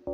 A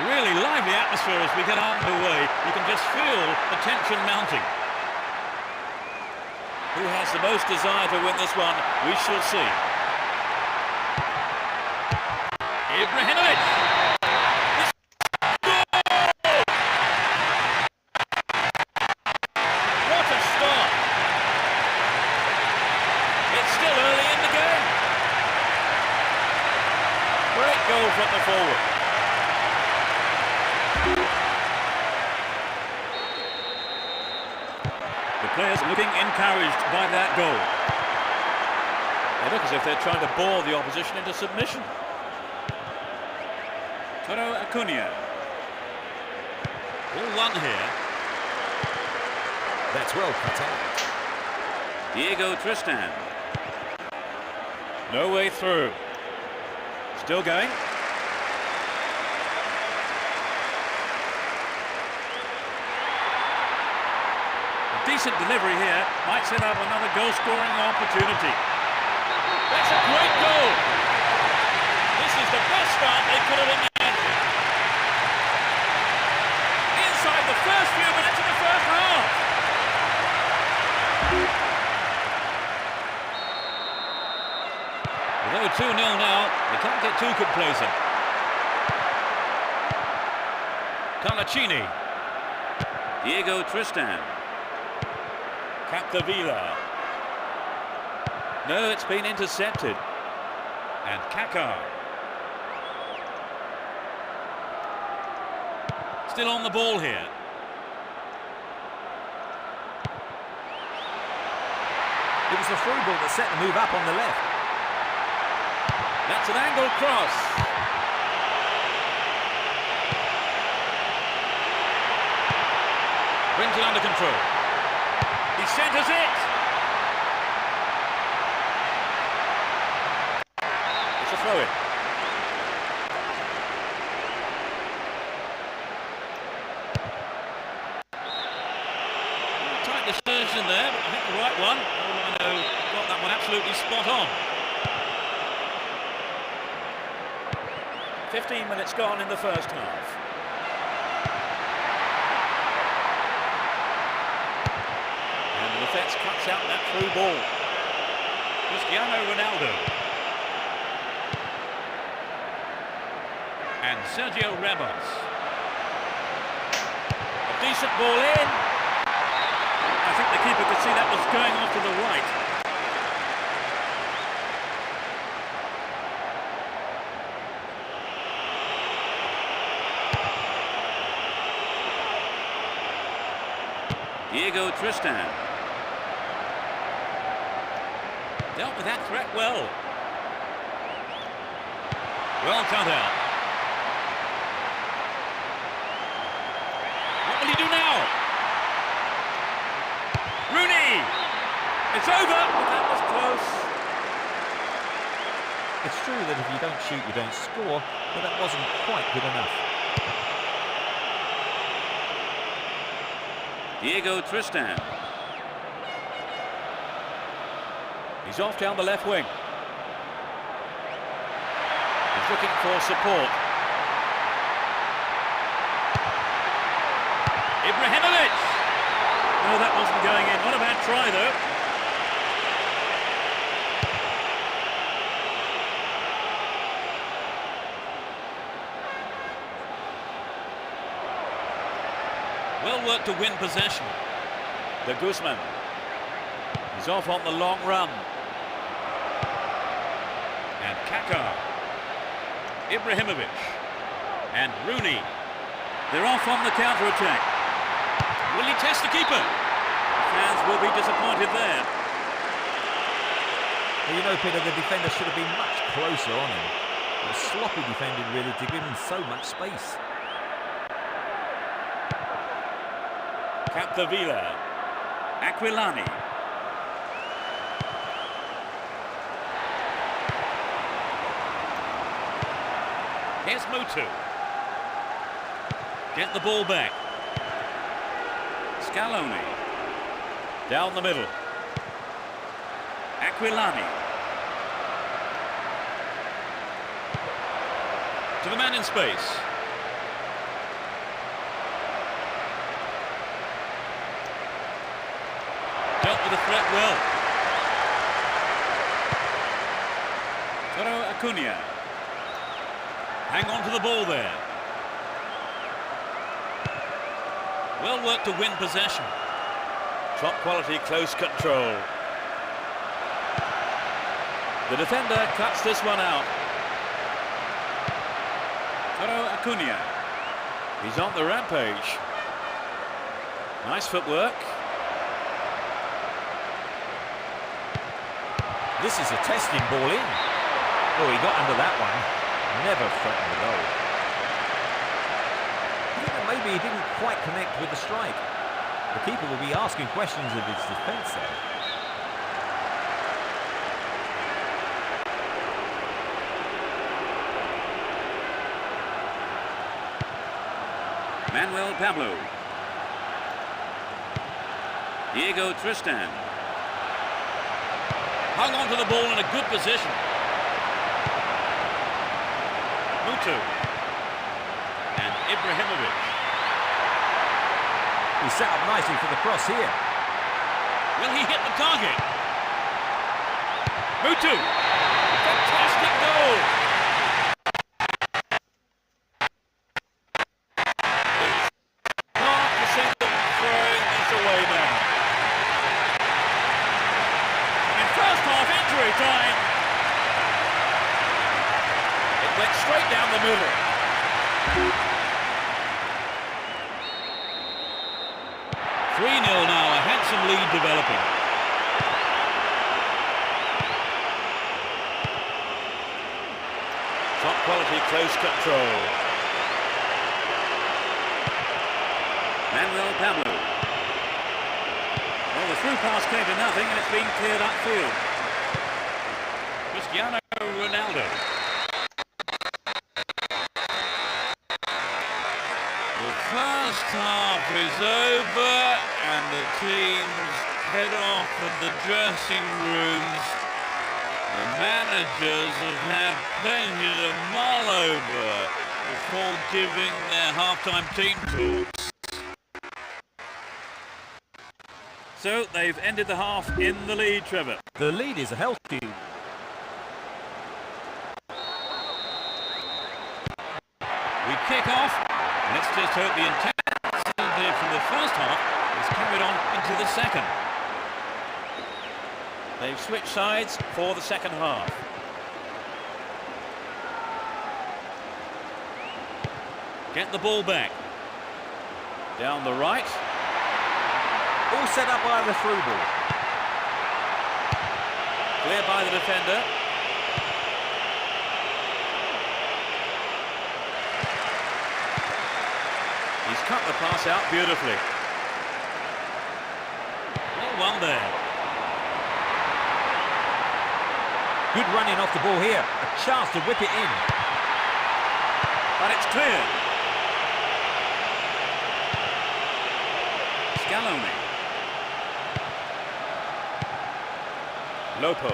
really lively atmosphere as we get underway. You can just feel the tension mounting. Who has the most desire to win this one? We shall see. Ibrahimovic! What a start! It's still early in the game. Great goal from the forward. The players looking encouraged by that goal. They look as if they're trying to bore the opposition into submission. Toro Acuna. All one here. That's well cut out. Diego Tristan. No way through. Still going. A decent delivery here might set up another goal-scoring opportunity. That's a great goal. This is the best start they could have imagined. Inside the first few minutes of the first half. Although 2-0 now, they can't get too complacent. Carlacini. Diego Tristan. Capdevila. No, it's been intercepted. And Kaká. Still on the ball here. It was the through ball that set the move up on the left. That's an angled cross. Brings it under control. He centres it. It's a throw-in. Tight decision there, but I think the right one. Orlando got that one absolutely spot on. 15 minutes gone in the first half. And the defence cuts out that through ball. Cristiano Ronaldo. And Sergio Ramos. A decent ball in. I think the keeper could see that was going off to the right. Diego Tristan. Dealt with that threat well. Well cut out. What will he do now? Rooney! It's over! But that was close. It's true that if you don't shoot, you don't score, but that wasn't quite good enough. Diego Tristan. He's off down the left wing. He's looking for support. Ibrahimovic! No, that wasn't going in. Not a bad try, though. Well worked to win possession. De Guzman. He's off on the long run. And Kaká. Ibrahimovic. And Rooney. They're off on the counter-attack. Will he test the keeper? The fans will be disappointed there. Well, you know, Peter, the defender should have been much closer on him. It was sloppy defending, really, to give him so much space. Capdevila. Aquilani. Here's Mutu. Get the ball back. Scaloni. Down the middle. Aquilani. To the man in space. Dealt with the threat well. Toro Acuna. Hang on to the ball there. Well worked to win possession. Top quality close control. The defender cuts this one out. Toro Acuna. He's on the rampage. Nice footwork. This is a testing ball in. Oh, he got under that one. Never threatened the goal. I think that maybe he didn't quite connect with the strike. The keeper will be asking questions of his defence there. Manuel Pablo. Diego Tristan. Hung on to the ball in a good position. Mutu. And Ibrahimovic. He set up nicely for the cross here. Will he hit the target? Mutu. Fantastic goal. Hard to see them throwing this away now. In first half injury time. It went straight down the middle. 3-0 now, a handsome lead developing. Top quality close control. Manuel Pablo. Well, the through pass came to nothing and it's been cleared upfield. Cristiano Ronaldo. The first half is over and the teams head off at the dressing rooms. The managers have had plenty to mull over before giving their half-time team talks. So they've ended the half in the lead, Trevor. The lead is a healthy. We kick off. Let's just hope the intensity from the first half is carried on into the second. They've switched sides for the second half. Get the ball back. Down the right. All set up by the through ball. Cleared by the defender. He's cut the pass out beautifully. Well won there. Good running off the ball here. A chance to whip it in. But it's cleared. Scaloni. Lopo.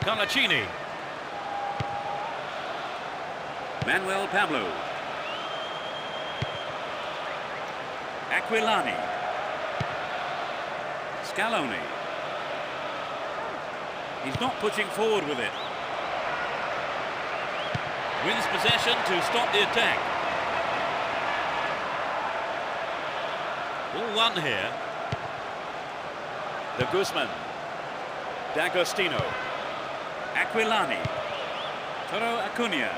Carnacini. Manuel Pablo. Aquilani. Scaloni. He's not pushing forward with it. Wins possession to stop the attack. All one here. The Guzman. D'Agostino. Aquilani. Toro Acuna.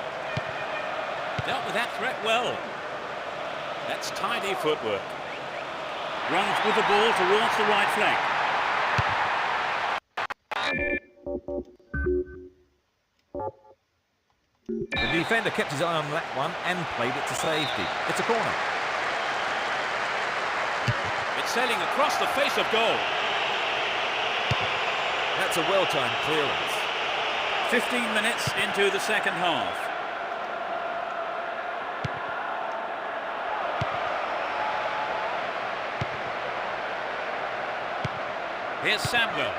Dealt with that threat well. That's tidy footwork. Runs with the ball towards the right flank. The defender kept his eye on that one and played it to safety. It's a corner. It's sailing across the face of goal. That's a well-timed clearance. 15 minutes into the second half. Here's Samuel.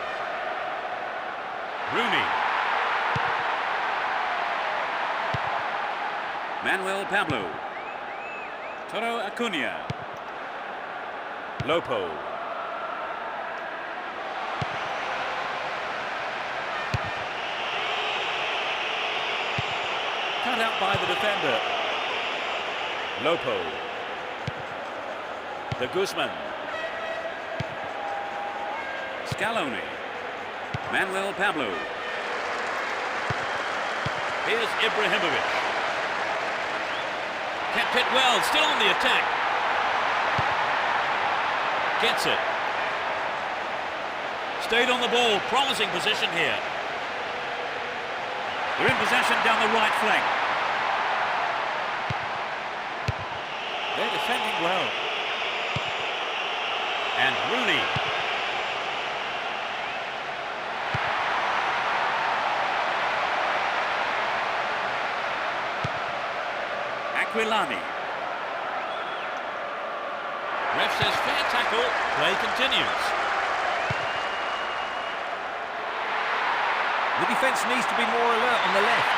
Rooney. Manuel Pablo. Toro Acuna. Lopo. Cut out by the defender. Lopo. The Guzman. Scaloni. Manuel Pablo. Here's Ibrahimovic. Kept it well, still on the attack. Gets it. Stayed on the ball, promising position here. They're in possession down the right flank. They're defending well. And Rooney. Aquilani. Ref says fair tackle, play continues. The defence needs to be more alert on the left.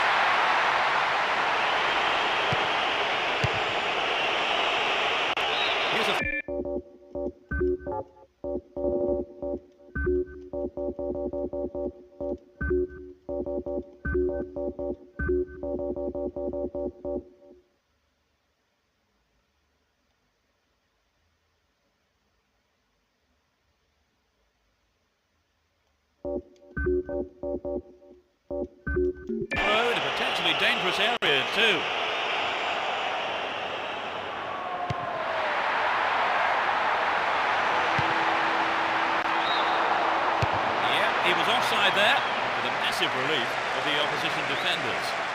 Here's a... throw in a potentially dangerous area too. Yeah, he was offside there with a massive relief for the opposition defenders.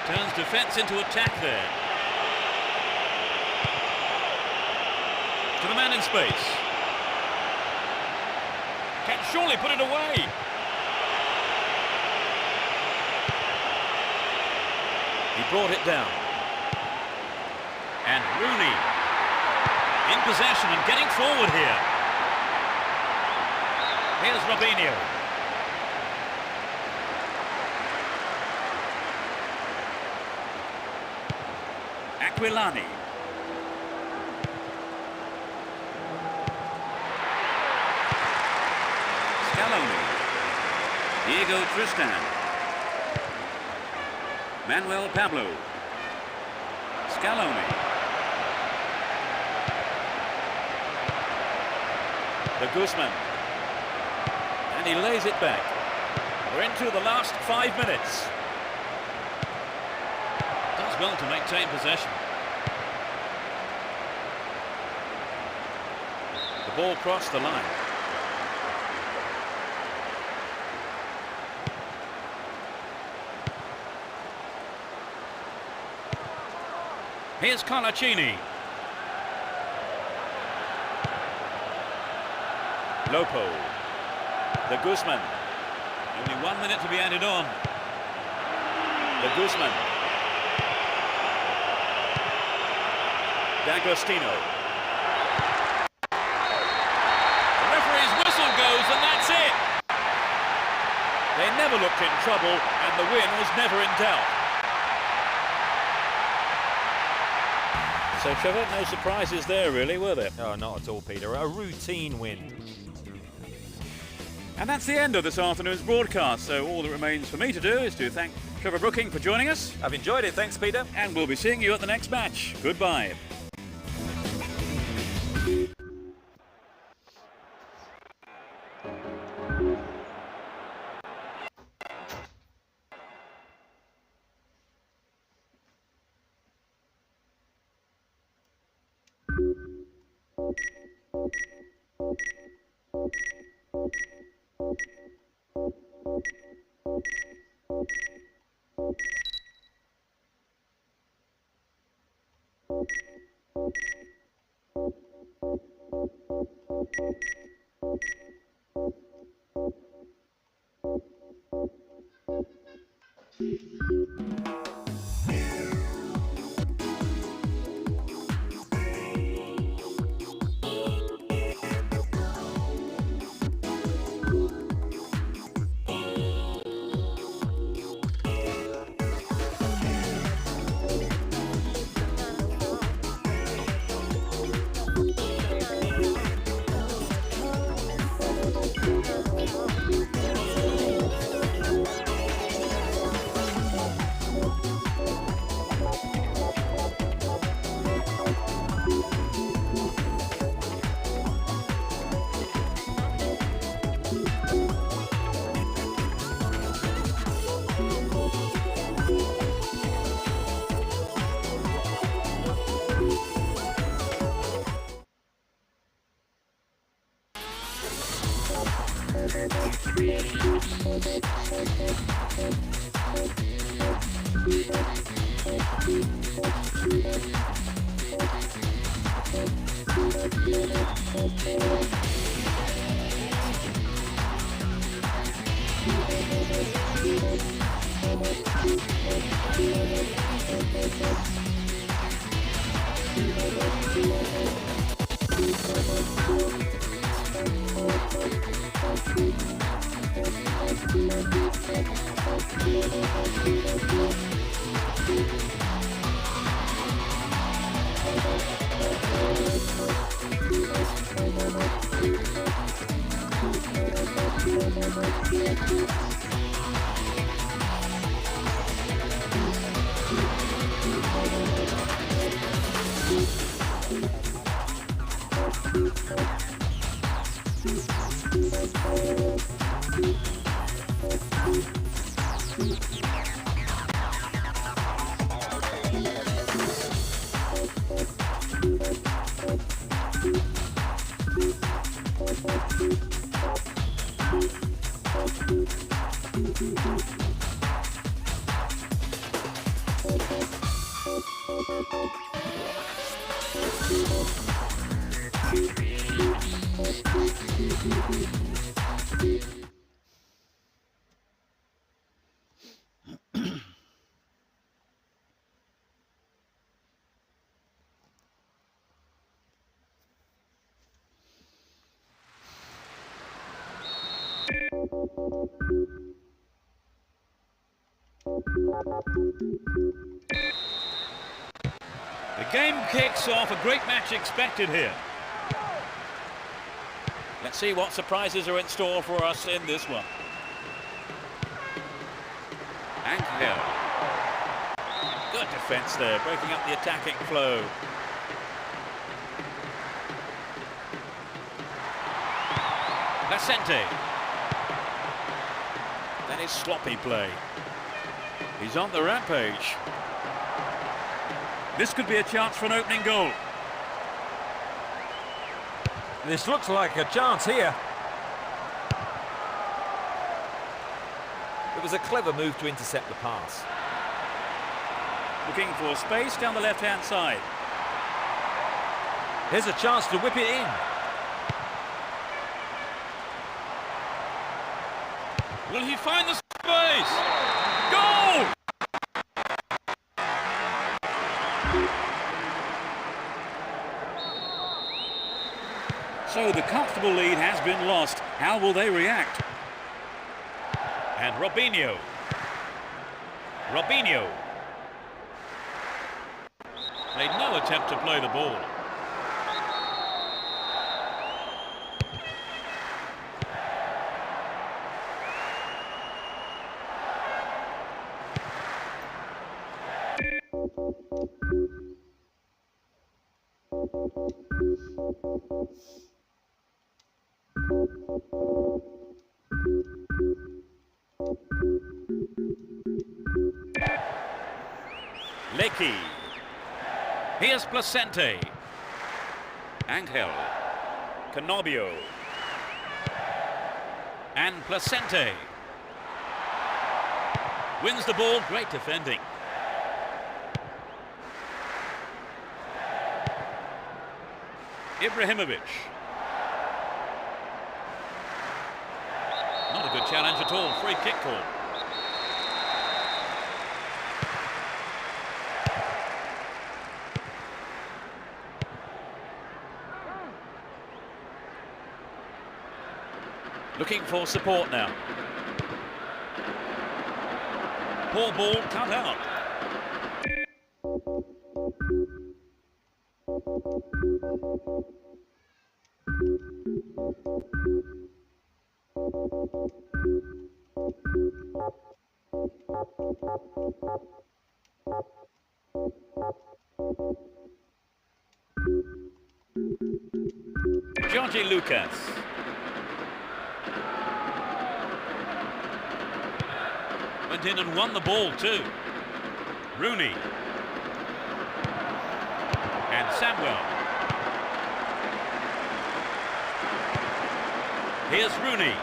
Turns defence into attack there. To the man in space. Can surely put it away. He brought it down. And Rooney in possession and getting forward here. Here's Robinho. Aquilani. Scaloni. Diego Tristan. Manuel Pablo. Scaloni. The Guzman. And he lays it back. We're into the last 5 minutes. Does well to maintain possession. The ball crossed the line. Here's Colaccini. Lopo. The Guzman. Only 1 minute to be added on. The Guzman. D'Agostino. The referee's whistle goes, and that's it. They never looked in trouble, and the win was never in doubt. So, Trevor, no surprises there, really, were there? Oh, not at all, Peter. A routine win. And that's the end of this afternoon's broadcast. So all that remains for me to do is to thank Trevor Brooking for joining us. I've enjoyed it. Thanks, Peter. And we'll be seeing you at the next match. Goodbye. The game kicks off. A great match expected here. Let's see what surprises are in store for us in this one. And here. Good defence there, breaking up the attacking flow. Placente. That Very sloppy play. He's on the rampage. This could be a chance for an opening goal. This looks like a chance here. It was a clever move to intercept the pass. Looking for space down the left-hand side. Here's a chance to whip it in. Will he find the space? Goal! So the comfortable lead has been lost. How will they react? And Robinho. Made no attempt to play the ball. Lecky. Here's Placente. Angel. Canobio. And Placente. Wins the ball. Great defending. Ibrahimovic. Not a good challenge at all. Free kick call. Looking for support now. Poor ball cut out. Georgie Lucas. Went in and won the ball too. Rooney. And Samuel. Here's Rooney.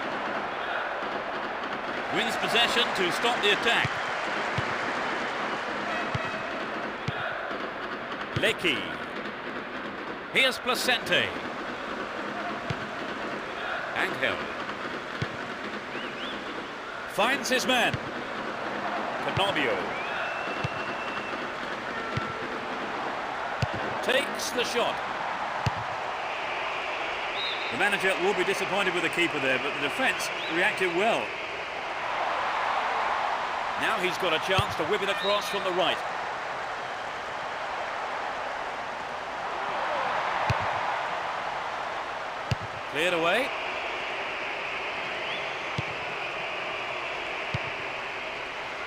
Wins possession to stop the attack. Lecky. Here's Placente. Angel. Finds his man. Canobio. Takes the shot. The manager will be disappointed with the keeper there, but the defence reacted well. Now he's got a chance to whip it across from the right. Cleared away.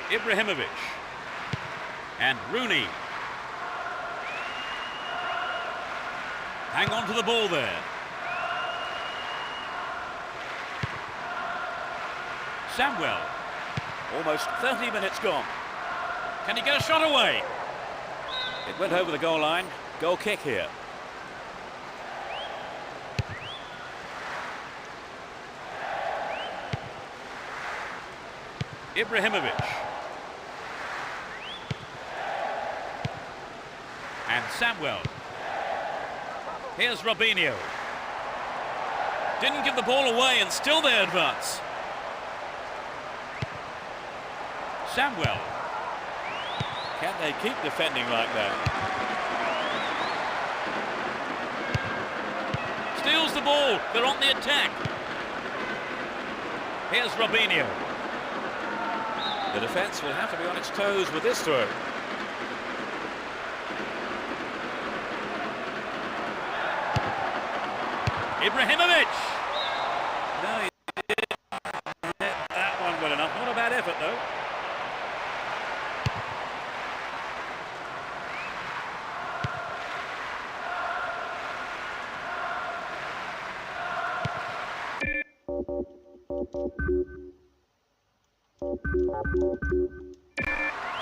Ibrahimovic. And Rooney. Hang on to the ball there. Samuel. Almost 30 minutes gone. Can he get a shot away? It went over the goal line. Goal kick here. Ibrahimovic. And Samuel. Here's Robinho. Didn't give the ball away and still they advance. Samuel. Can they keep defending like that? Steals the ball. They're on the attack. Here's Robinho. The defence will have to be on its toes with this throw. Ibrahimovic! No, he didn't hit that one well enough. Not a bad effort, though.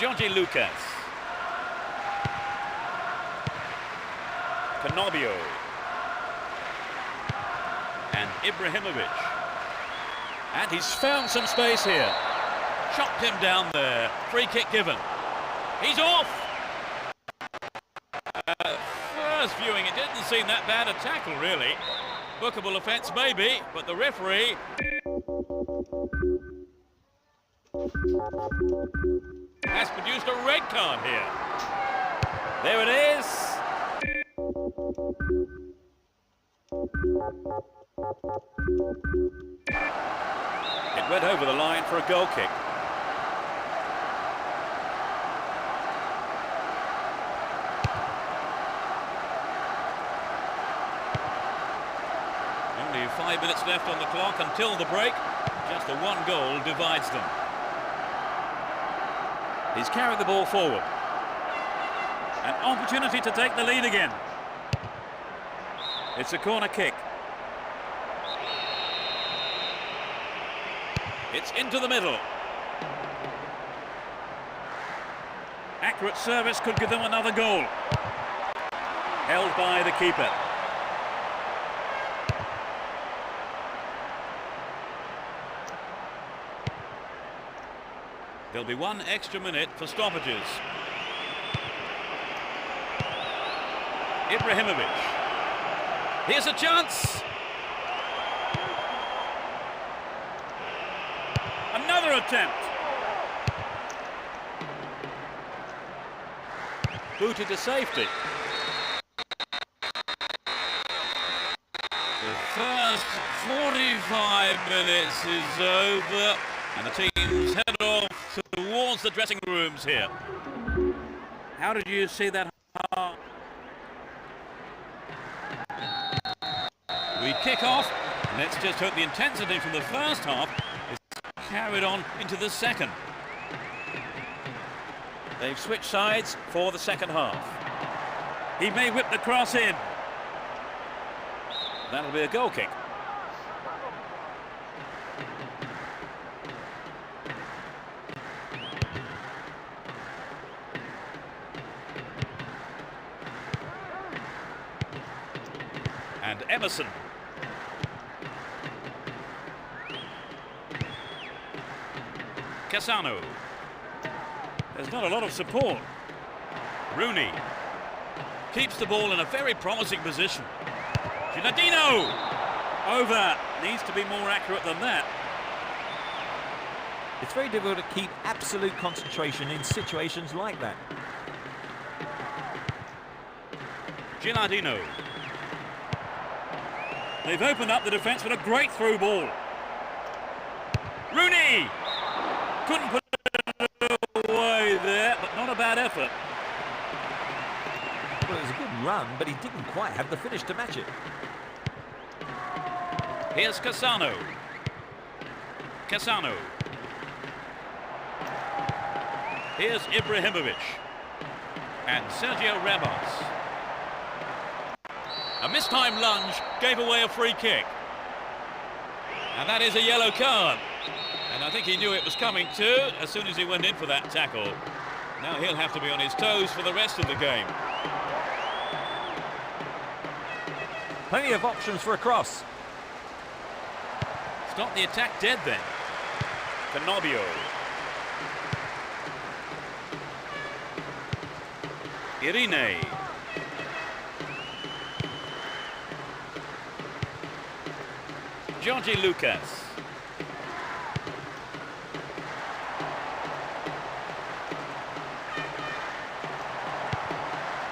Georgie Lucas. Canobio. And Ibrahimovic. And he's found some space here. Chopped him down there. Free kick given. He's off. First viewing, it didn't seem that bad a tackle, really. Bookable offence, maybe, but the referee... has produced a red card here. There it is. It went over the line for a goal kick. Only 5 minutes left on the clock until the break. Just the one goal divides them. He's carried the ball forward. An opportunity to take the lead again. It's a corner kick. It's into the middle. Accurate service could give them another goal. Held by the keeper. There'll be 1 extra minute for stoppages. Ibrahimovic. Here's a chance. Another attempt. Booted to safety. The first 45 minutes is over, and the teams head off towards the dressing rooms here. How did you see that? We kick off. Let's just hope the intensity from the first half is carried on into the second. They've switched sides for the second half. He may whip the cross in. That'll be a goal kick. And Emerson. Cassano. There's not a lot of support. Rooney keeps the ball in a very promising position. Gilardino! Over. Needs to be more accurate than that. It's very difficult to keep absolute concentration in situations like that. Gilardino. They've opened up the defence with a great through ball. Rooney! Couldn't put it away there, but not a bad effort. Well, it was a good run, but he didn't quite have the finish to match it. Here's Cassano. Cassano. Here's Ibrahimovic. And Sergio Ramos. A mistimed lunge gave away a free kick. And that is a yellow card. And I think he knew it was coming too as soon as he went in for that tackle. Now he'll have to be on his toes for the rest of the game. Plenty of options for a cross. Stop the attack dead then. Canobio. Irene. Georgie Lucas.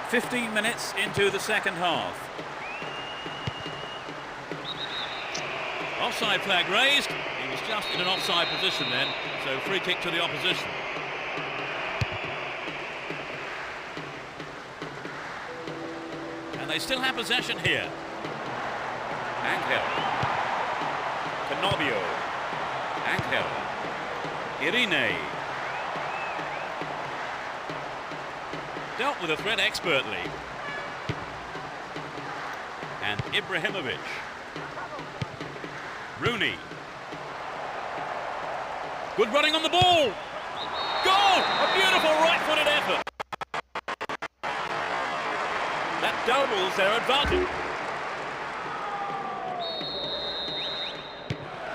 "15 minutes into the second half. Offside flag raised. He was just in an offside position then, so free kick to the opposition. And they still have possession here. Angel. Canobio. Angel. Irene. Dealt with the threat expertly. And Ibrahimovic. Rooney. Good running on the ball. Goal! A beautiful right-footed effort. That doubles their advantage.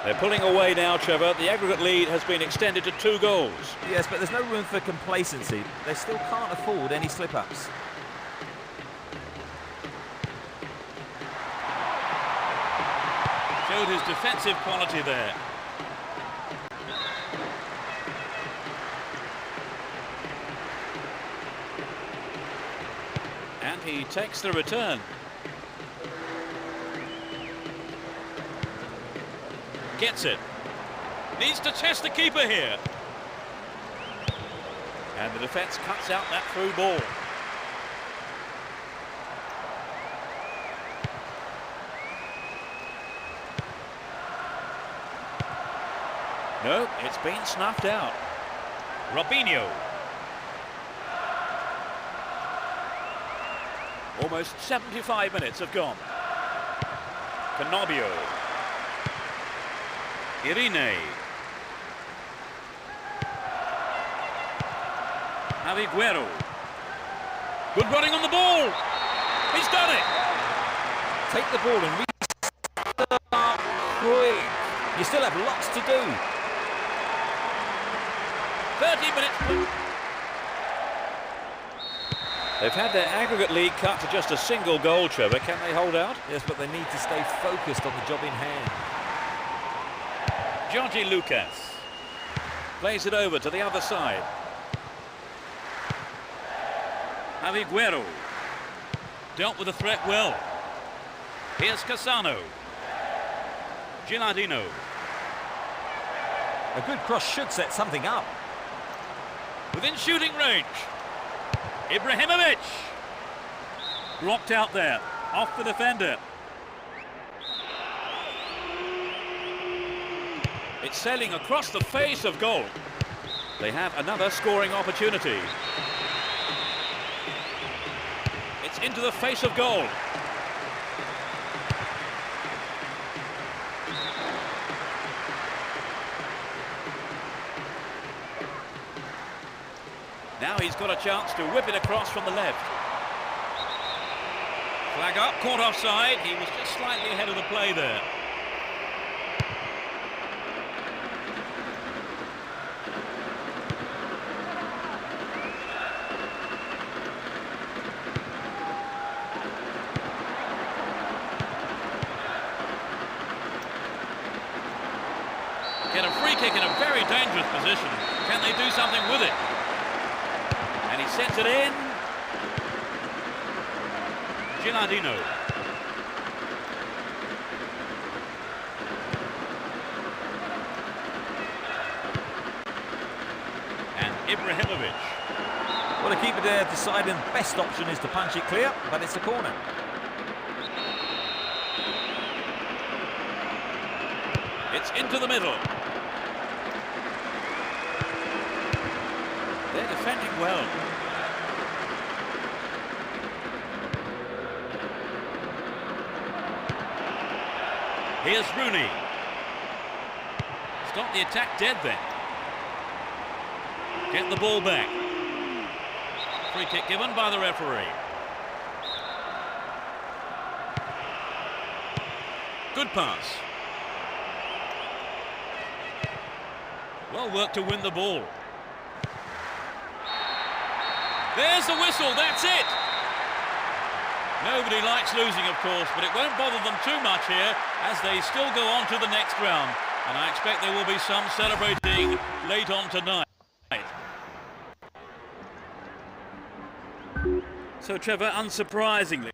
They're pulling away now, Trevor. The aggregate lead has been extended to 2 goals. Yes, but there's no room for complacency. They still can't afford any slip-ups. Showed his defensive quality there. And he takes the return. Gets it. Needs to test the keeper here. And the defence cuts out that through ball. No, it's been snuffed out. Robinho. Almost 75 minutes have gone. Canobio. Irene. Aviguero. Good running on the ball. He's done it. Take the ball and restart quick. You still have lots to do. 30 minutes. They've had their aggregate lead cut to just a single goal, Trevor. Can they hold out? Yes, but they need to stay focused on the job in hand. Georgie Lucas plays it over to the other side. Aviguero dealt with the threat well. Here's Cassano. Gilardino. A good cross should set something up. Within shooting range. Ibrahimovic. Blocked out there. Off the defender. It's sailing across the face of goal. They have another scoring opportunity. It's into the face of goal. Now he's got a chance to whip it across from the left. Flag up, caught offside. He was just slightly ahead of the play there. Get a free kick in a very dangerous position. Can they do something with it? And he sends it in. Gilardino. And Ibrahimovic. Well, the keeper there deciding the best option is to punch it clear, but it's a corner. It's into the middle. They're defending well. Here's Rooney. Stop the attack dead then. Get the ball back. Free kick given by the referee. Good pass. Well worked to win the ball. There's the whistle, that's it! Nobody likes losing, of course, but it won't bother them too much here as they still go on to the next round. And I expect there will be some celebrating late on tonight. So, Trevor, unsurprisingly,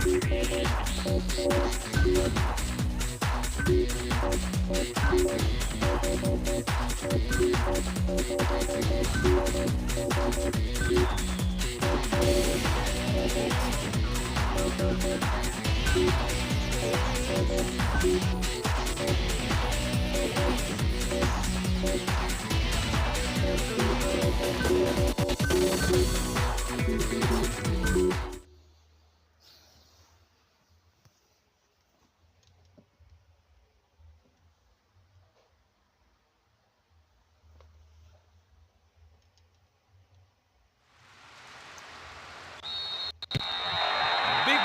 Big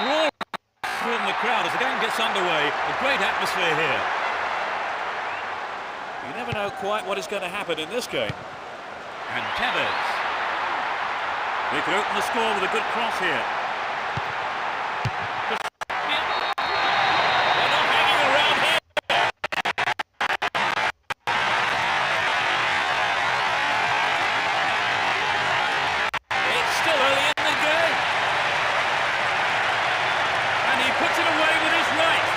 roar from the crowd as the game gets underway. A great atmosphere here. You never know quite what is going to happen in this game. And Tevez. They could open the score with a good cross here. They're not hanging around here. It's still early in the game. And he puts it away with his right.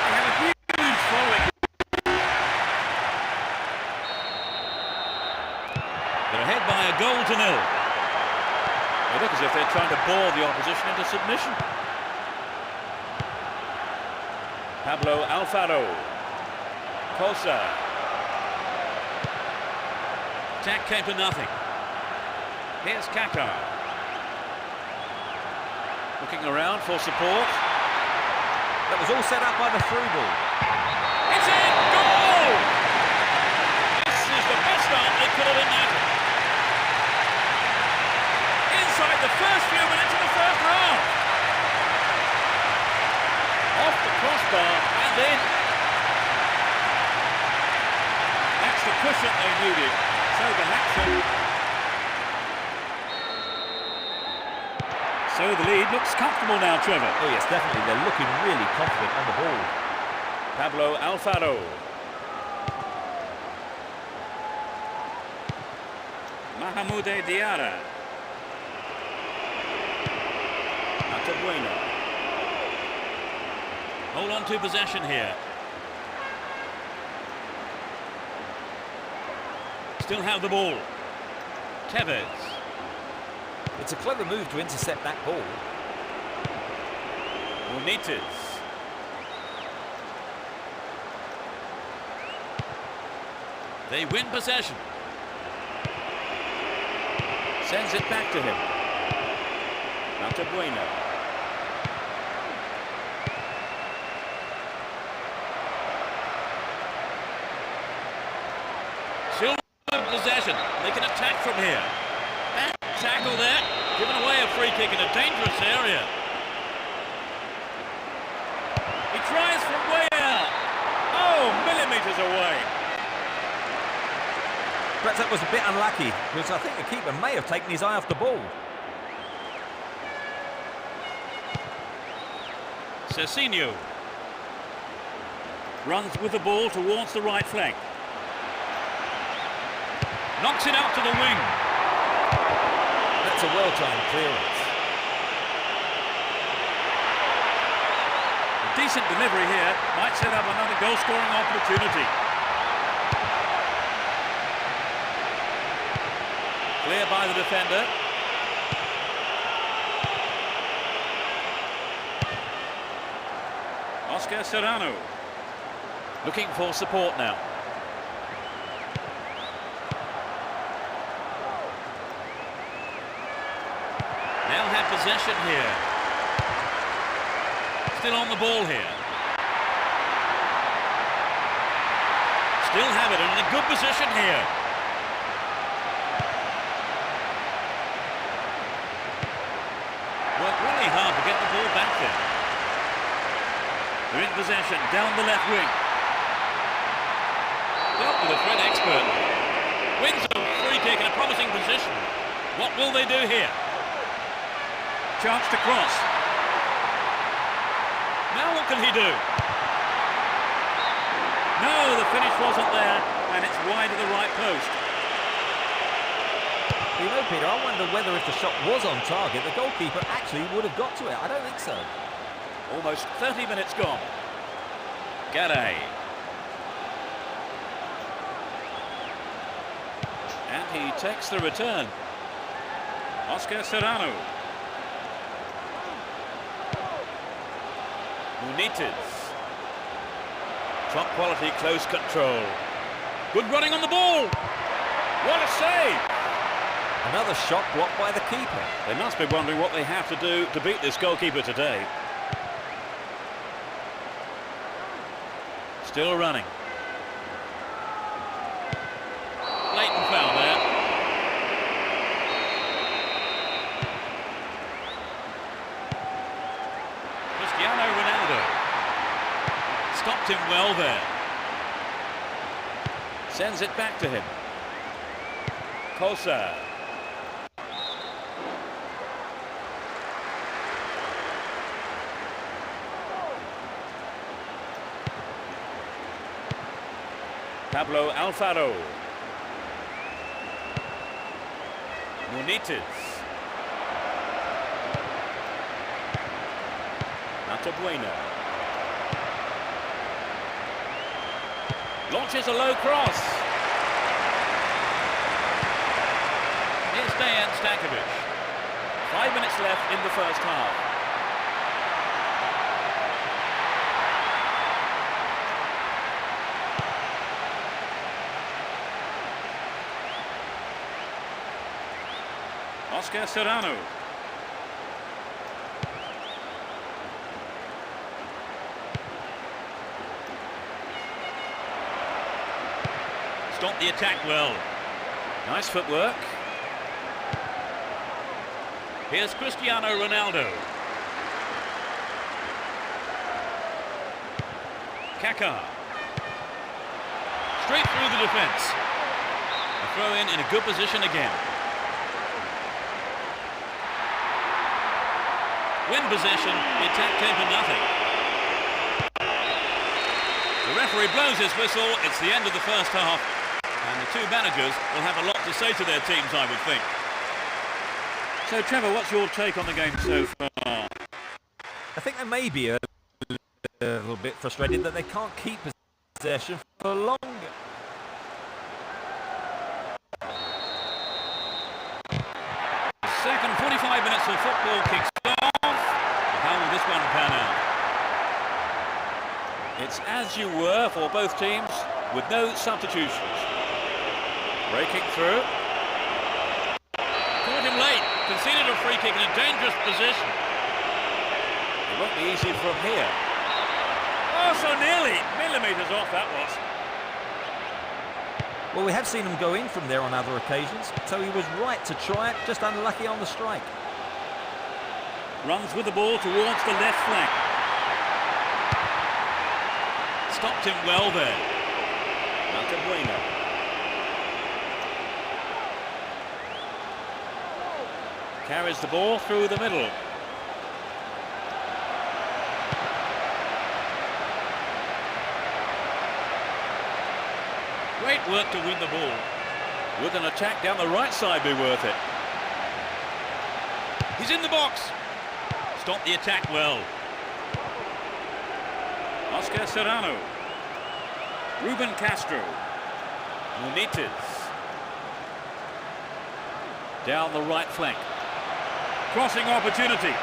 They have a huge following. They're ahead by a goal to nil. They look as if they're trying to bore the opposition into submission. Pablo Alfaro. Cosa. Attack came to nothing. Here's Kaká. Looking around for support. That was all set up by the through ball. It's in! Goal! This is the best start they could have imagined. Inside the first few minutes of the first half. Off the crossbar and in. That's the cushion they needed. So So the lead looks comfortable now, Trevor. Oh yes, definitely. They're looking really confident on the ball. Pablo Alfaro. Mahamoude Diarra. Bueno. Hold on to possession here. Still have the ball. Tevez. It's a clever move to intercept that ball. Benitez. They win possession. Sends it back to him. Bueno. Still possession. They can attack from here. Bad tackle there. Giving away a free kick in a dangerous area. He tries from way out. Oh, millimetres away. Perhaps that was a bit unlucky, because I think the keeper may have taken his eye off the ball. Cezinho runs with the ball towards the right flank. Knocks it out to the wing. That's a well-timed clearance. A decent delivery here might set up another goal-scoring opportunity. Clear by the defender. Oscar Serrano looking for support now. Now have possession here. Still on the ball here. Still have it in a good position here. Worked really hard to get the ball back there. They're in possession, down the left wing. Dealt with a threat expertly. Wins a free kick in a promising position. What will they do here? Chance to cross. Now what can he do? No, the finish wasn't there, and it's wide of the right post. He You know, Peter, I wonder whether if the shot was on target, the goalkeeper actually would have got to it. I don't think so. Almost 30 minutes gone. Gade. And he takes the return. Oscar Serrano. Munites. Top quality close control. Good running on the ball. What a save! Another shot blocked by the keeper. They must be wondering what they have to do to beat this goalkeeper today. Still running. Blatant foul there. Cristiano Ronaldo. Stopped him well there. Sends it back to him. Kosa. Pablo Alfaro. Munites. Bueno. Launches a low cross. Here's Dejan Stankovic. 5 minutes left in the first half. Oscar Serrano. Stopped the attack well. Nice footwork. Here's Cristiano Ronaldo. Kaká. Straight through the defence. A throw in a good position again. Win possession, the attack came for nothing. The referee blows his whistle, it's the end of the first half, and the two managers will have a lot to say to their teams, I would think. So, Trevor, what's your take on the game so far? I think they may be a little bit frustrated that they can't keep possession for longer. Second 45 minutes of football kicks off. How will this one pan out? It's as you were for both teams, with no substitutions. Breaking through. Caught him late. Conceded a free kick in a dangerous position. It won't be easy from here. Oh, so nearly. Millimetres off that was. Well, we have seen him go in from there on other occasions, so he was right to try it, just unlucky on the strike. Runs with the ball towards the left flank. Stopped him well there. Bueno. Carries the ball through the middle. Great work to win the ball. Would an attack down the right side be worth it? He's in the box. Stopped the attack well. Oscar Serrano. Ruben Castro. Munites. Down the right flank. Crossing opportunity.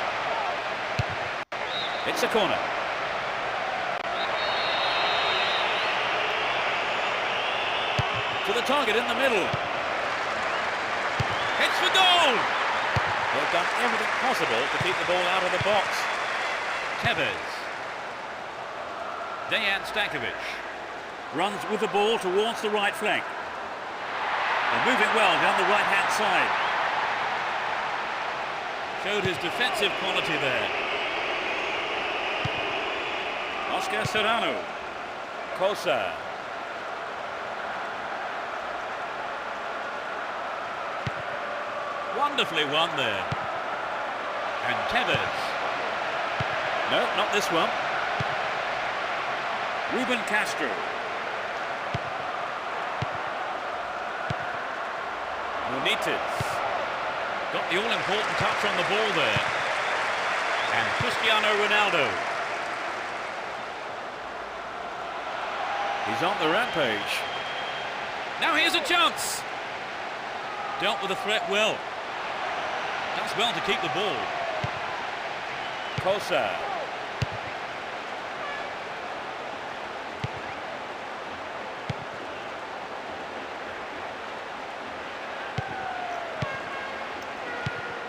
It's a corner. To the target in the middle. Hits for goal! They've done everything possible to keep the ball out of the box. Tevez. Dejan Stankovic. Runs with the ball towards the right flank. And moving well down the right-hand side. Showed his defensive quality there. Oscar Serrano. Kosa. Wonderfully won there. And Tevez. No, not this one. Ruben Castro. Munites. Got the all-important touch on the ball there. And Cristiano Ronaldo. He's on the rampage. Now here's a chance. Dealt with the threat well. Does well to keep the ball. Kosa.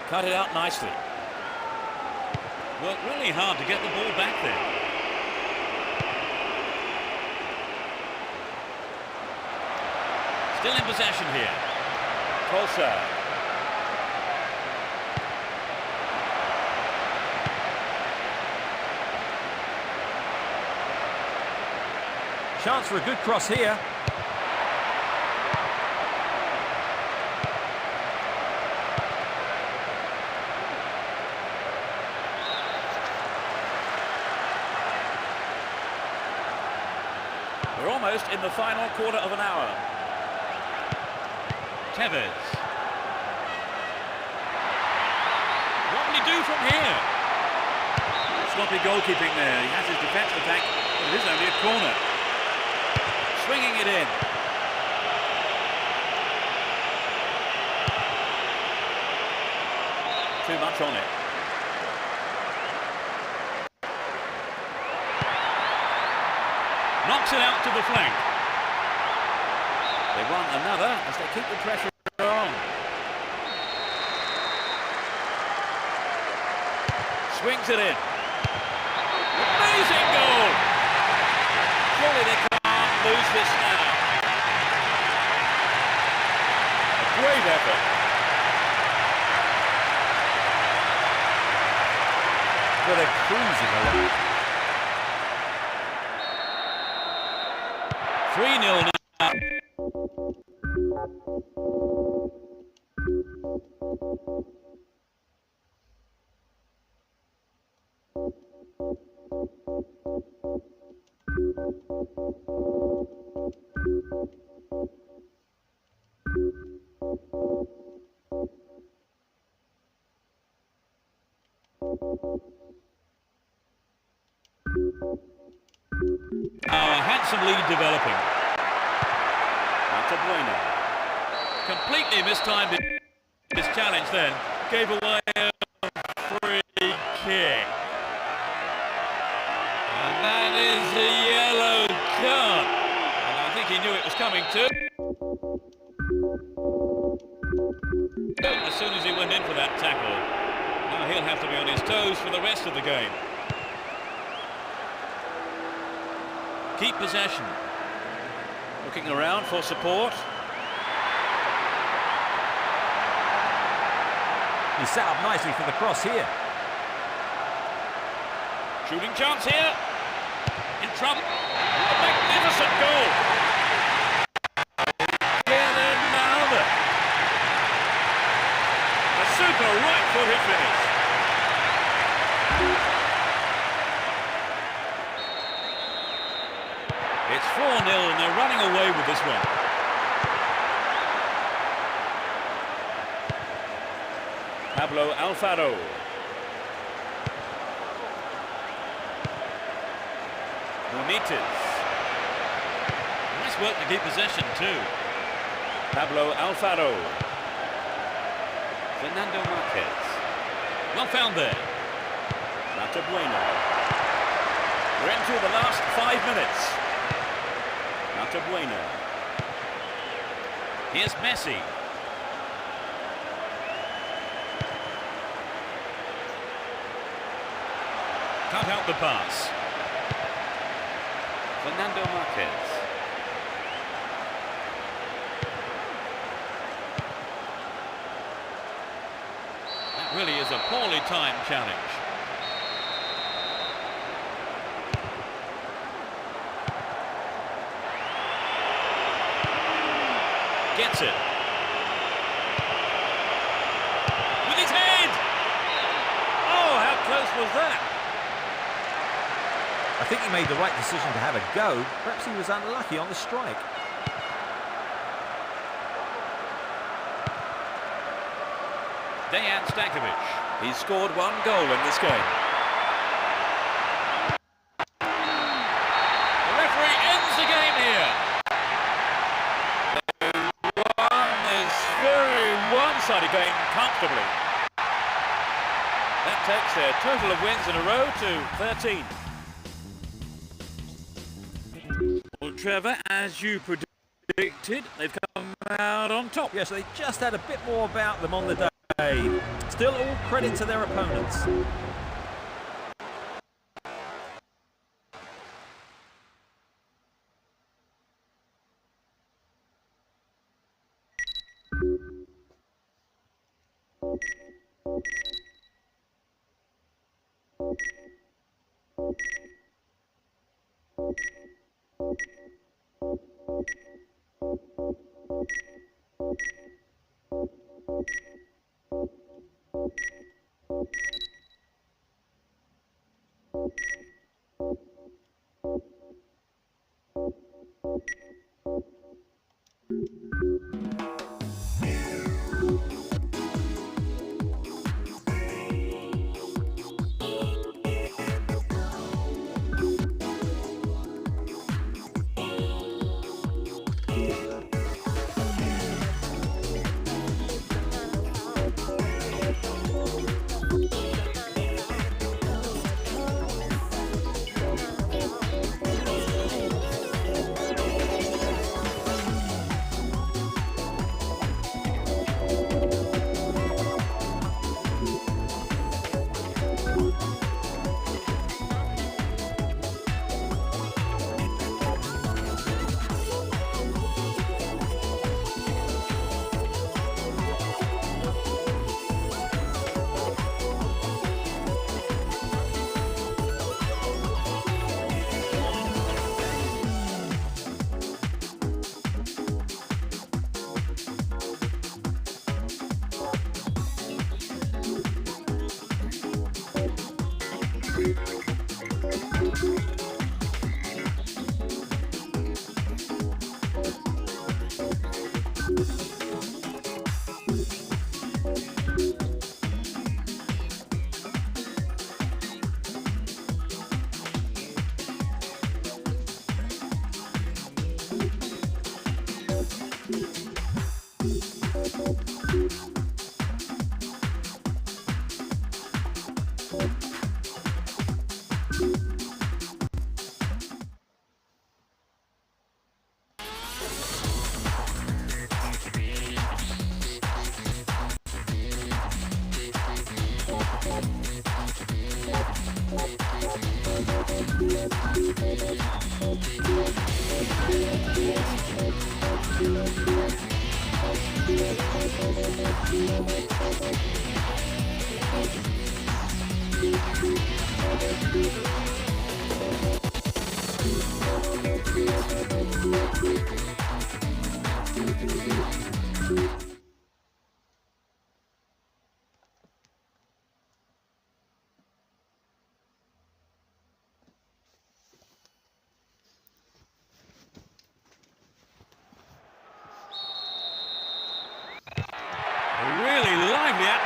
Cut it out nicely. Worked really hard to get the ball back there. Still in possession here. Kosa. Chance for a good cross here. We're almost in the final quarter of an hour. Tevez. What will he do from here? Sloppy goalkeeping there. He has his defence attack, but it is only a corner. Swinging it in. Too much on it. Knocks it out to the flank. They want another as they keep the pressure on. Swings it in. Amazing goal! Surely they can't lose this now. A great effort. Well, they're cruising along. 3-0 now. A handsome lead developing. Master League. Completely mistimed his challenge then. Gave away a free kick. And that is a yellow card. And I think he knew it was coming too. As soon as he went in for that tackle, now he'll have to be on his toes for the rest of the game. Keep possession. Looking around for support. He's set up nicely for the cross here. Shooting chance here. In trouble. A magnificent goal. Get another. A super right-footed finish. It's 4-0 and they're running away with this one. Pablo Alfaro. Benitez. Nice work to keep possession too. Pablo Alfaro. Fernando Marquez. Well found there. Mata Bueno. We're into the last 5 minutes. Mata Bueno. Here's Messi. Cut out the pass. Fernando Marquez. That really is a poorly timed challenge. Gets it. With his head! Oh, how close was that? I think he made the right decision to have a go. Perhaps he was unlucky on the strike. Dejan Stankovic. He's scored 1 goal in this game. The referee ends the game here. They won this very one-sided game comfortably. That takes their total of wins in a row to 13. Well, Trevor, as you predicted, they've come out on top. Yes, they just had a bit more about them on the day. Still all credit to their opponents.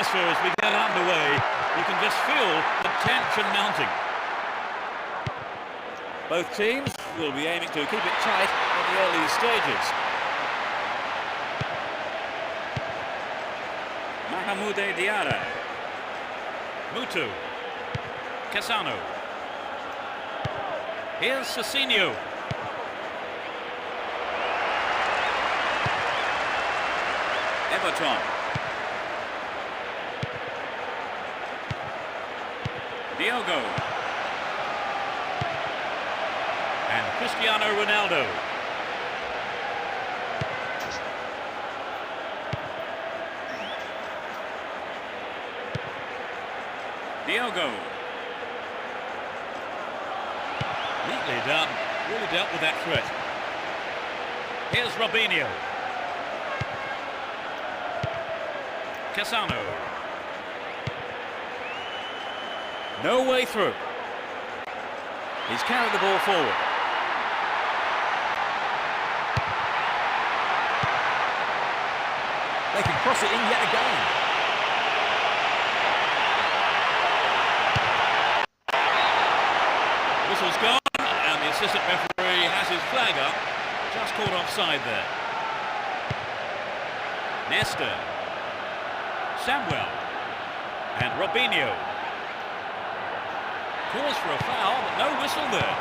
As we get underway, you can just feel the tension mounting. Both teams will be aiming to keep it tight in the early stages. Mahamoude Diarra. Mutu. Cassano. Here's Cicinho. Everton. Diogo. And Cristiano Ronaldo. Diogo. Neatly done. Really dealt with that threat. Here's Robinho. Cassano. No way through. He's carried the ball forward. They can cross it in yet again. assistant referee has his flag up. Just caught offside there. Nesta. Samuel. And Robinho. Calls for a foul, but no whistle there.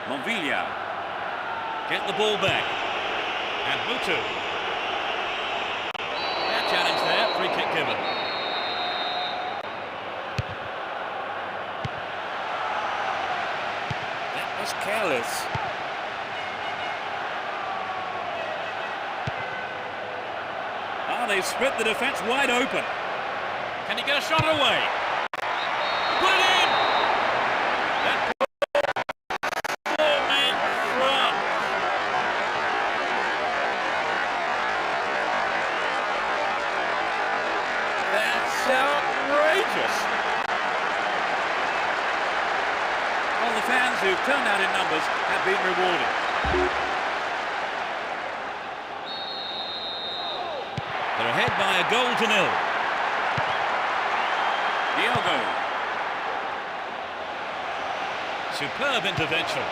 Monvilla. Get the ball back. And Mutu. That challenge there, free kick given. That was careless. Ah, they've split the defence wide open. Can he get a shot away? Put it in! That four-man front. That's outrageous. Well, the fans who've turned out in numbers have been rewarded. They're ahead by a goal to nil. Diogo. Superb intervention.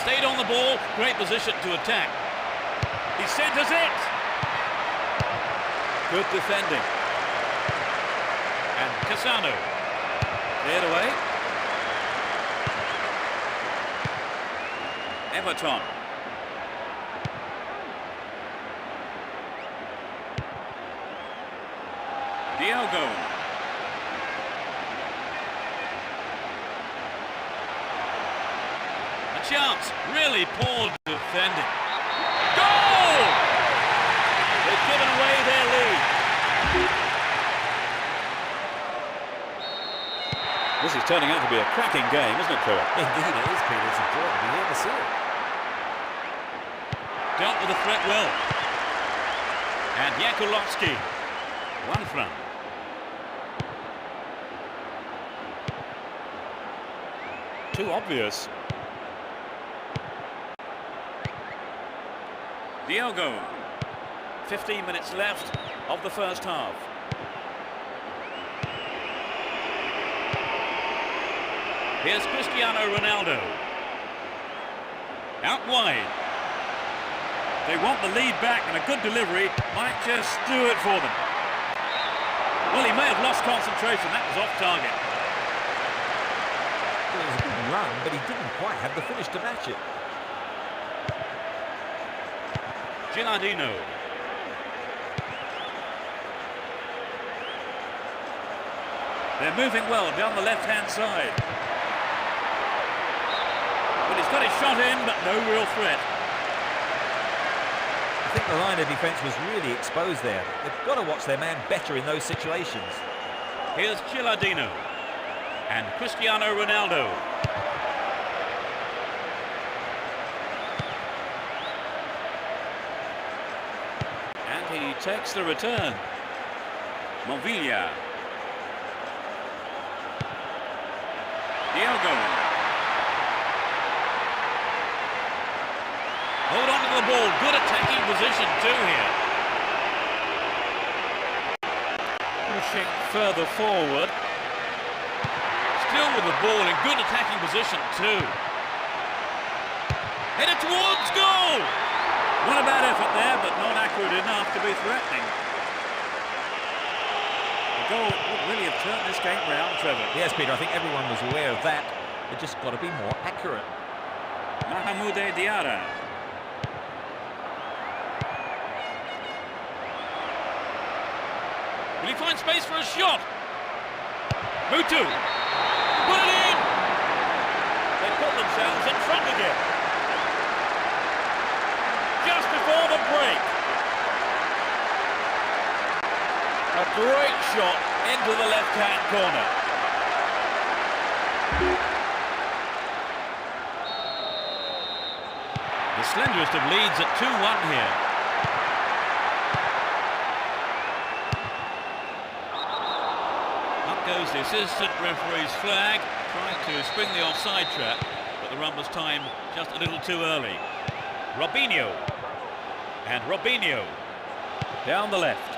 Stayed on the ball, great position to attack. He centres it. Good defending. And Cassano. Cleared away. Everton. Diogo. A chance. Really poor defending. Goal! They've given away their lead. This is turning out to be a cracking game, isn't it, Cora? Indeed it is, Peter. It's a joy to be here to see it. Dealt with the threat well. And Yakulovsky. One front. Too obvious. Diogo. 15 minutes left of the first half. Here's Cristiano Ronaldo. Out wide. They want the lead back, and a good delivery might just do it for them. Well, he may have lost concentration. That was off target. Well, it was a good run, but he didn't quite have the finish to match it. Gilardino. They're moving well down the left-hand side. But he's got his shot in, but no real threat. I think the line of defence was really exposed there. They've got to watch their man better in those situations. Here's Gilardino. And Cristiano Ronaldo. And he takes the return. Monvilla. Diogo. Hold on to the ball. Good attacking position too here. Pushing further forward. Still with the ball in good attacking position too. Headed towards goal. Not a bad effort there, but not accurate enough to be threatening. The goal would really have turned this game round, Trevor. Yes, Peter, I think everyone was aware of that. They just got to be more accurate. Mahamoude Diarra. Will he find space for a shot? Mutu. Put it in! They put themselves in front again. Just before the break. A great shot into the left-hand corner. The slenderest of leads at 2-1 here. Up goes the assistant referee's flag, trying to spring the offside trap, but the run was timed just a little too early. Robinho. And Robinho down the left.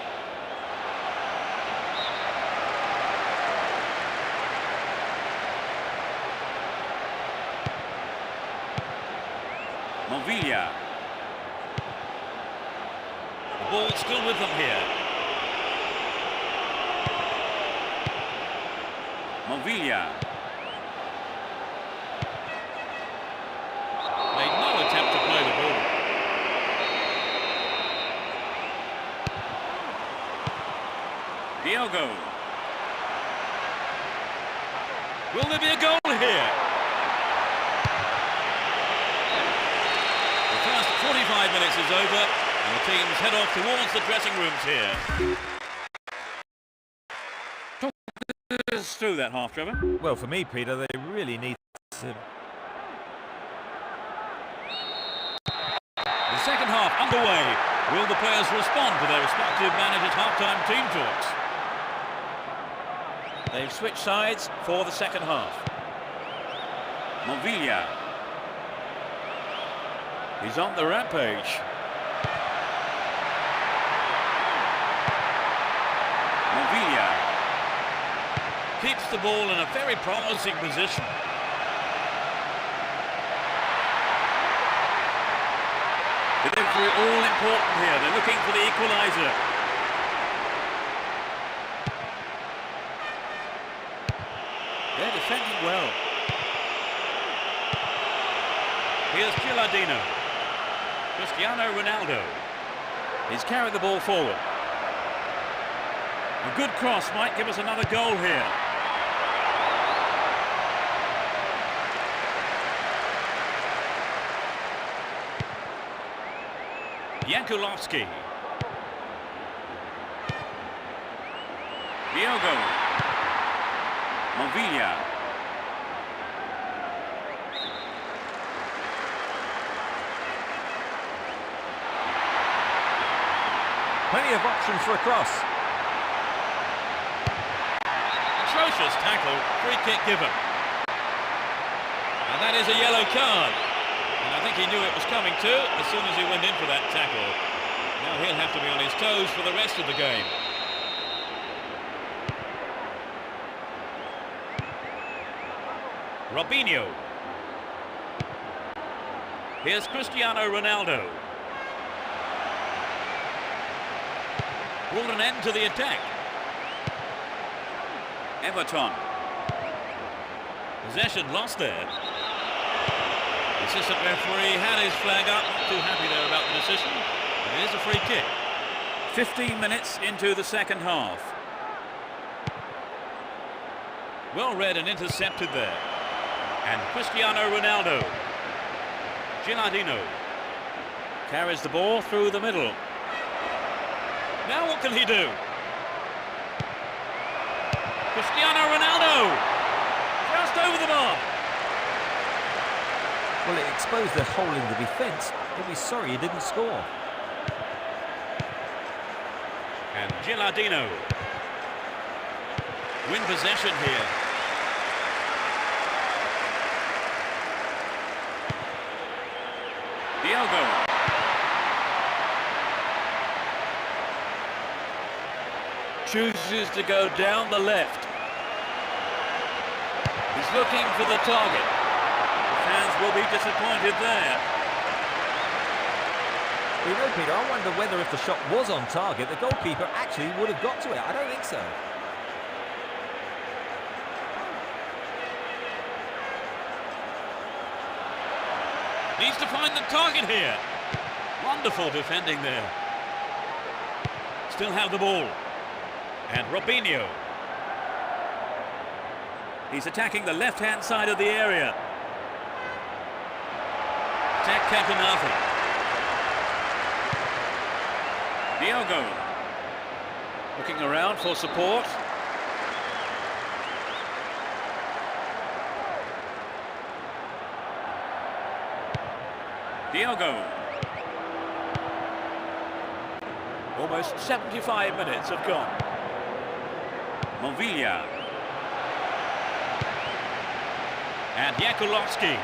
Movilla. The ball still with them here. Movilla. Made no attempt to play the ball. Diogo. Will there be a goal here? The first 45 minutes is over, and the teams head off towards the dressing rooms here. Talk us through that half, Trevor. Well, for me, Peter, they really need to... The second half underway. Will the players respond to their respective managers' half-time team talks? They've switched sides for the second half. Movilla. He's on the rampage. Movilla. Keeps the ball in a very promising position. Delivery all important here. They're looking for the equaliser. They're defending well. Here's Gilardino. Cristiano Ronaldo. He's carried the ball forward. A good cross might give us another goal here. Yankulovsky. Diogo. Movilla. Plenty of options for a cross. Atrocious tackle, free kick given. And that is a yellow card. And I think he knew it was coming too as soon as he went in for that tackle. Now he'll have to be on his toes for the rest of the game. Robinho. Here's Cristiano Ronaldo. Brought an end to the attack. Everton. Possession lost there. The assistant referee had his flag up, not too happy there about the decision. But it is a free kick. 15 minutes into the second half. Well read and intercepted there. And Cristiano Ronaldo. Gilardino carries the ball through the middle. Now what can he do? Cristiano Ronaldo! Just over the bar. Well, it exposed a hole in the defence. He'll be sorry he didn't score. And Gilardino win possession here. Diogo. Chooses to go down the left. He's looking for the target. The fans will be disappointed there. You know, Peter, I wonder whether if the shot was on target, the goalkeeper actually would have got to it. I don't think so. Needs to find the target here. Wonderful defending there. Still have the ball. And Robinho. He's attacking the left-hand side of the area. Attack kept to nothing. Diogo. Looking around for support. Diogo. Almost 75 minutes have gone. Movilla. And Yakulovsky.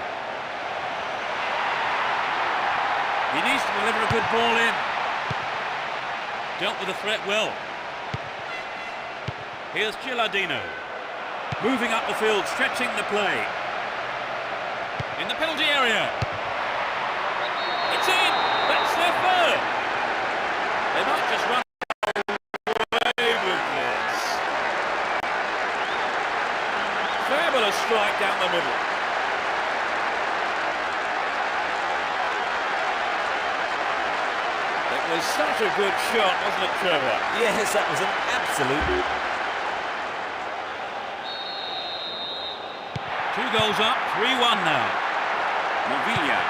He needs to deliver a good ball in. Dealt with the threat well. Here's Gilardino. Moving up the field, stretching the play. In the penalty area. It's in! That's their third! They might just run away with this. Fabulous strike down the middle. It was such a good shot, wasn't it, Trevor? Yes, that was an absolute... 2 goals up, 3-1 now. Movilla.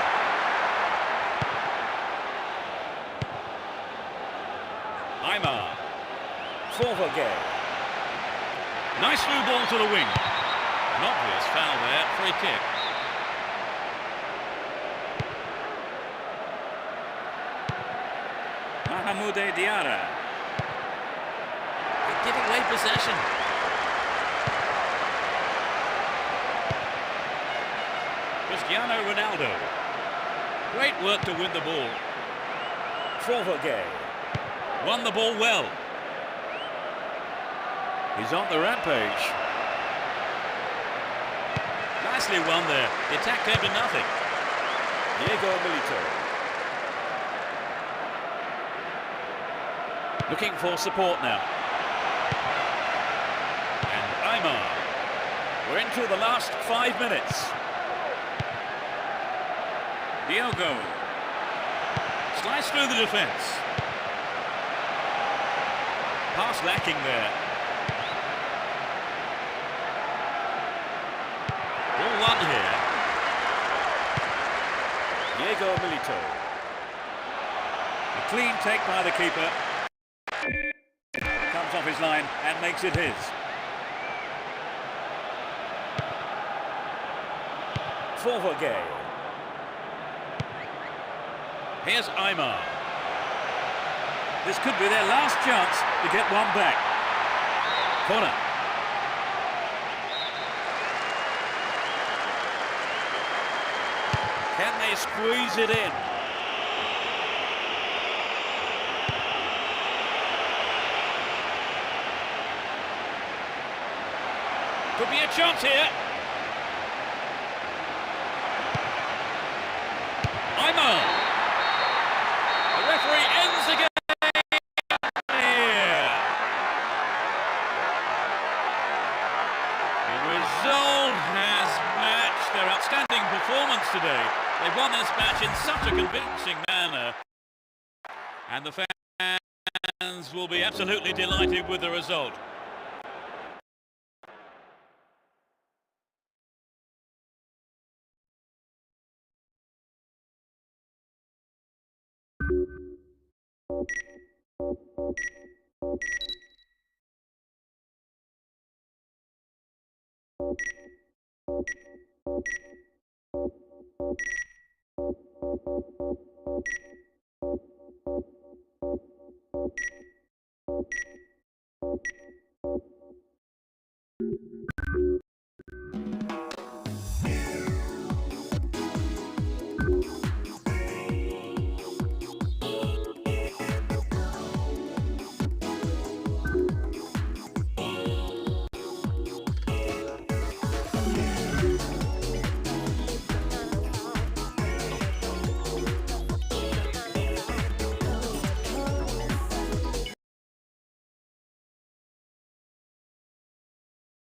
Aymar. Forvergay. Nice through ball to the wing. An obvious foul there, free kick. Mahamoude Diarra. They give away possession. Cristiano Ronaldo. Great work to win the ball. Forvergay. Won the ball well. He's on the rampage. Nicely won there. The attack came to nothing. Diego Milito. Looking for support now. And Aymar. We're into the last 5 minutes. Diogo. Slice through the defence. Pass lacking there. Ball won here. Diego Milito. A clean take by the keeper. Comes off his line and makes it his. Forvergay. Here's Aymar. This could be their last chance to get one back. Corner. Can they squeeze it in? Could be a chance here. Aymar. The referee ends the game here. The result has matched their outstanding performance today. They've won this match in such a convincing manner. And the fans will be absolutely delighted with the result.